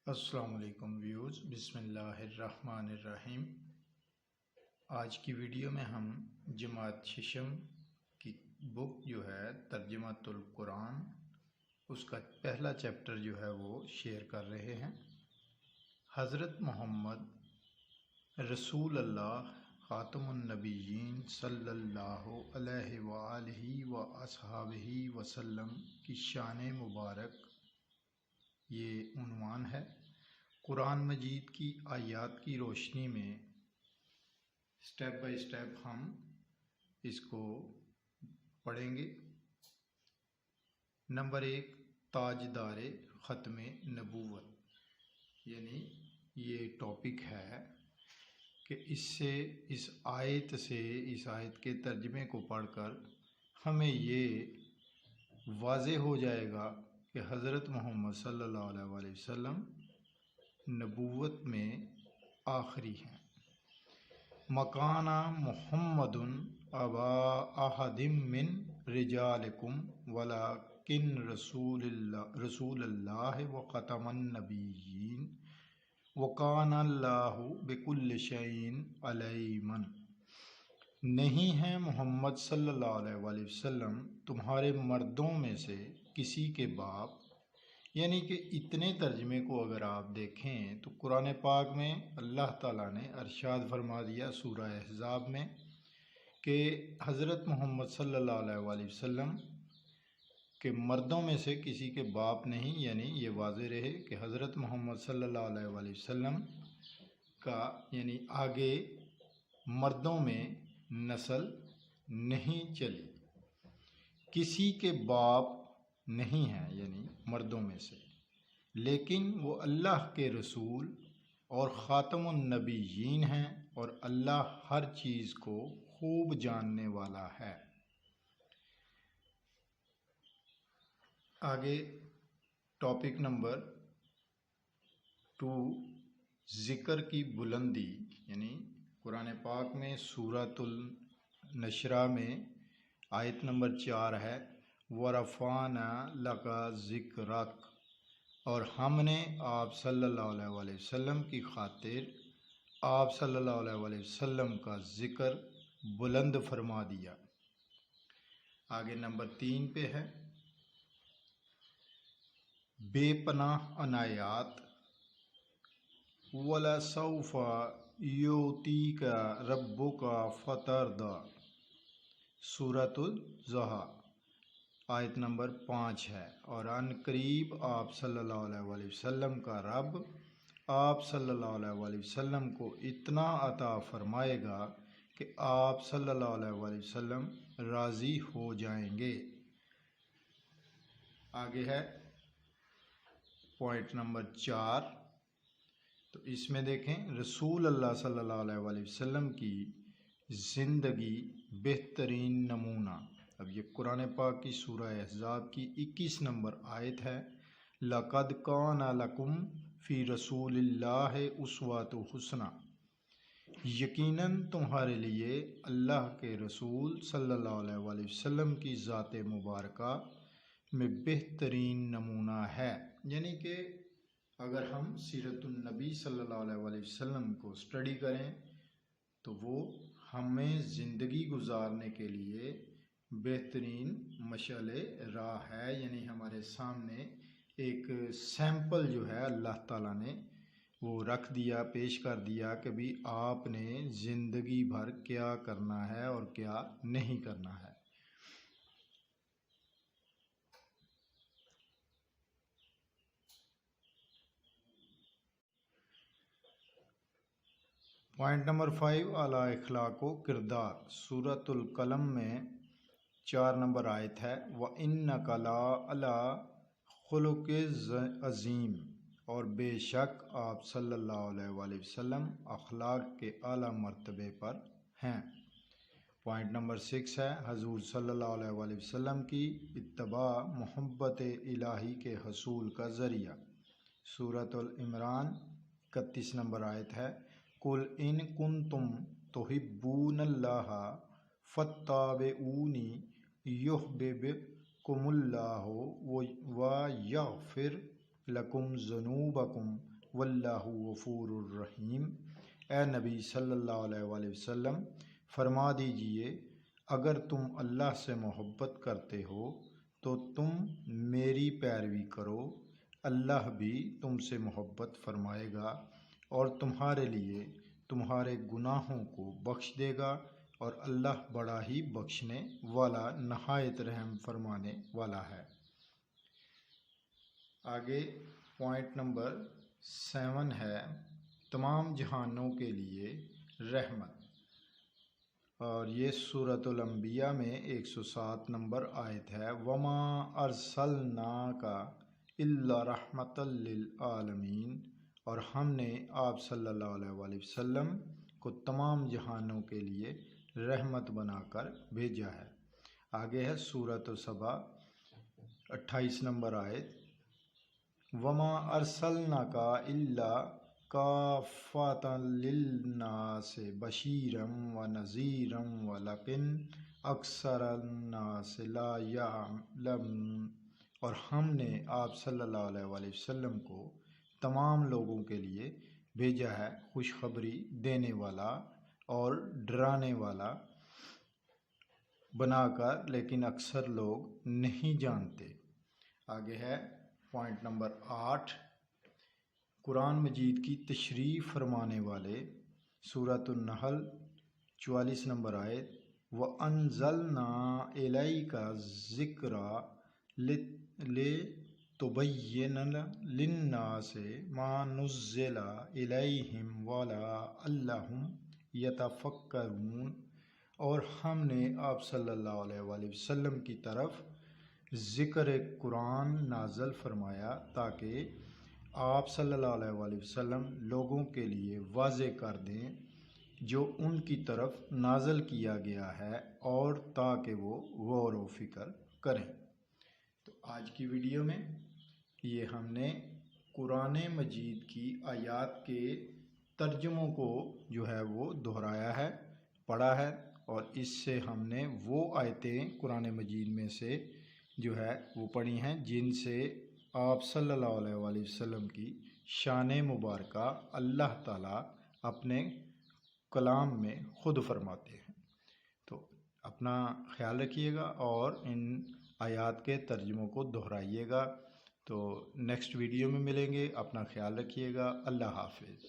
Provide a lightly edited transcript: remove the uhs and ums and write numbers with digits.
السلام علیکم ویوز، بسم اللہ الرحمن الرحیم۔ آج کی ویڈیو میں ہم جماعت ششم کی بک جو ہے ترجمۃ القرآن، اس کا پہلا چیپٹر جو ہے وہ شیئر کر رہے ہیں۔ حضرت محمد رسول اللہ خاتم النبیین صلی اللہ علیہ وآلہ وصحبہ وسلم کی شان مبارک یہ عنوان ہے۔ قرآن مجید کی آیات کی روشنی میں سٹیپ بائی سٹیپ ہم اس کو پڑھیں گے۔ نمبر 1، تاجدار ختم نبوت، یعنی یہ ٹاپک ہے کہ اس آیت کے ترجمے کو پڑھ کر ہمیں یہ واضح ہو جائے گا کہ حضرت محمد صلی اللہ علیہ وسلم نبوت میں آخری ہیں۔ مکانہ محمد ابا احد من رجالکم ولکن رسول اللہ وختم النبیین وکان اللہ بکل شیء علیما۔ نہیں ہے محمد صلی اللہ علیہ وسلم تمہارے مردوں میں سے کسی کے باپ، یعنی کہ اتنے ترجمے کو اگر آپ دیکھیں تو قرآن پاک میں اللہ تعالیٰ نے ارشاد فرما دیا سورہ احزاب میں کہ حضرت محمد صلی اللہ علیہ وسلم کے مردوں میں سے کسی کے باپ نہیں، یعنی یہ واضح رہے کہ حضرت محمد صلی اللہ علیہ وسلم کا یعنی آگے مردوں میں نسل نہیں چلی، کسی کے باپ نہیں ہیں یعنی مردوں میں سے، لیکن وہ اللہ کے رسول اور خاتم النبیین ہیں اور اللہ ہر چیز کو خوب جاننے والا ہے۔ آگے ٹاپک نمبر 2، ذکر کی بلندی، یعنی قرآن پاک میں سورۃ النشرہ میں آیت نمبر 4 ہے، وَرَفَعْنَا لَكَ ذِكْرَكَ، اور ہم نے آپ صلی اللہ علیہ وسلم کی خاطر آپ صلی اللہ علیہ وسلم کا ذکر بلند فرما دیا۔ آگے نمبر 3 پہ ہے، بے پناہ عنایات، وَلَسَوْفَ يُعْطِيكَ رَبُّكَ فَتَرْضَىٰ، سورۃ الضحیٰ آیت نمبر 5 ہے، اور ان قریب آپ صلی اللہ علیہ وسلم کا رب آپ صلی اللہ علیہ وسلم کو اتنا عطا فرمائے گا کہ آپ صلی اللہ علیہ وسلم راضی ہو جائیں گے۔ آگے ہے پوائنٹ نمبر 4، تو اس میں دیکھیں رسول اللہ صلی اللہ علیہ وسلم کی زندگی بہترین نمونہ۔ اب یہ قرآن پاک کی سورہ احزاب کی 21 نمبر آیت ہے، لَقَدْ كَانَ لَكُمْ فِي رَسُولِ اللَّهِ أُسْوَةٌ حَسَنَةٌ، یقیناً تمہارے لیے اللہ کے رسول صلی اللہ علیہ وسلم کی ذات مبارکہ میں بہترین نمونہ ہے۔ یعنی کہ اگر ہم سیرت النبی صلی اللہ علیہ وسلم کو اسٹڈی کریں تو وہ ہمیں زندگی گزارنے کے لیے بہترین مشعل راہ ہے، یعنی ہمارے سامنے ایک سیمپل جو ہے اللہ تعالیٰ نے وہ رکھ دیا، پیش کر دیا کہ بھی آپ نے زندگی بھر کیا کرنا ہے اور کیا نہیں کرنا ہے۔ پوائنٹ نمبر 5، اعلیٰ اخلاق و کردار، سورۃ القلم میں 4 نمبر آیت ہے، وَإِنَّكَ لَعَلَىٰ خُلُقٍ عَظِيمٍ، اور بے شک آپ صلی اللہ علیہ وسلم اخلاق کے اعلیٰ مرتبے پر ہیں۔ پوائنٹ نمبر 6 ہے، حضور صلی اللہ علیہ وسلم کی اتباع محبت الہی کے حصول کا ذریعہ، سورۃ العمران 31 نمبر آیت ہے، قُلْ إِن كُنتُمْ تُحِبُّونَ اللَّهَ فَاتَّبِعُونِي يُحْبِبْكُمُ اللَّهُ وَيَغْفِرْ لَكُمْ ذُنُوبَكُمْ واللہ غفور الرحیم۔ اے نبی صلی اللہ علیہ وآلہ وسلم فرما دیجئے اگر تم اللہ سے محبت کرتے ہو تو تم میری پیروی کرو، اللہ بھی تم سے محبت فرمائے گا اور تمہارے لیے تمہارے گناہوں کو بخش دے گا، اور اللہ بڑا ہی بخشنے والا نہایت رحم فرمانے والا ہے۔ آگے پوائنٹ نمبر 7 ہے تمام جہانوں کے لیے رحمت، اور یہ سورۃ الانبیاء میں 107 نمبر آیت ہے۔ وما ارسلناک الا رحمۃ للعالمین، اور ہم نے آپ صلی اللہ علیہ وآلہ وسلم کو تمام جہانوں کے لیے رحمت بنا کر بھیجا ہے۔ آگے ہے سورۃ سبا 28 نمبر آیت۔ وما ارسلناک الا کافۃ للناس بشیرا ونذیرا ولکن اکثر الناس لا یعلمون، اور ہم نے آپ صلی اللہ علیہ وآلہ وسلم کو تمام لوگوں کے لیے بھیجا ہے خوشخبری دینے والا اور ڈرانے والا بنا کر، لیکن اکثر لوگ نہیں جانتے۔ آگے ہے پوائنٹ نمبر 8 قرآن مجید کی تشریح فرمانے والے، سورۃ النحل 44 نمبر آیت۔ وَأَنزَلْنَا إِلَيْكَ الذِّكْرَ لِتُبَيِّنَ لِلنَّاسِ مَا نُزِّلَ إِلَيْهِمْ وَلَعَلَّهُمْ يَتَفَكَّرُونَ، اور ہم نے آپ صلی اللہ علیہ وآلہ وسلم کی طرف ذکر قرآن نازل فرمایا تاکہ آپ صلی اللہ علیہ وآلہ وسلم لوگوں کے لیے واضح کر دیں جو ان کی طرف نازل کیا گیا ہے، اور تاکہ وہ غور و فکر کریں۔ تو آج کی ویڈیو میں یہ ہم نے قرآن مجید کی آیات کے ترجموں کو جو ہے وہ دہرایا ہے، پڑھا ہے، اور اس سے ہم نے وہ آیتیں قرآن مجید میں سے جو ہے وہ پڑھی ہیں جن سے آپ صلی اللہ علیہ وآلہ وسلم کی شان مبارکہ اللہ تعالیٰ اپنے کلام میں خود فرماتے ہیں۔ تو اپنا خیال رکھیے گا اور ان آیات کے ترجموں کو دہرائیے گا۔ تو نیکسٹ ویڈیو میں ملیں گے، اپنا خیال رکھیے گا، اللہ حافظ۔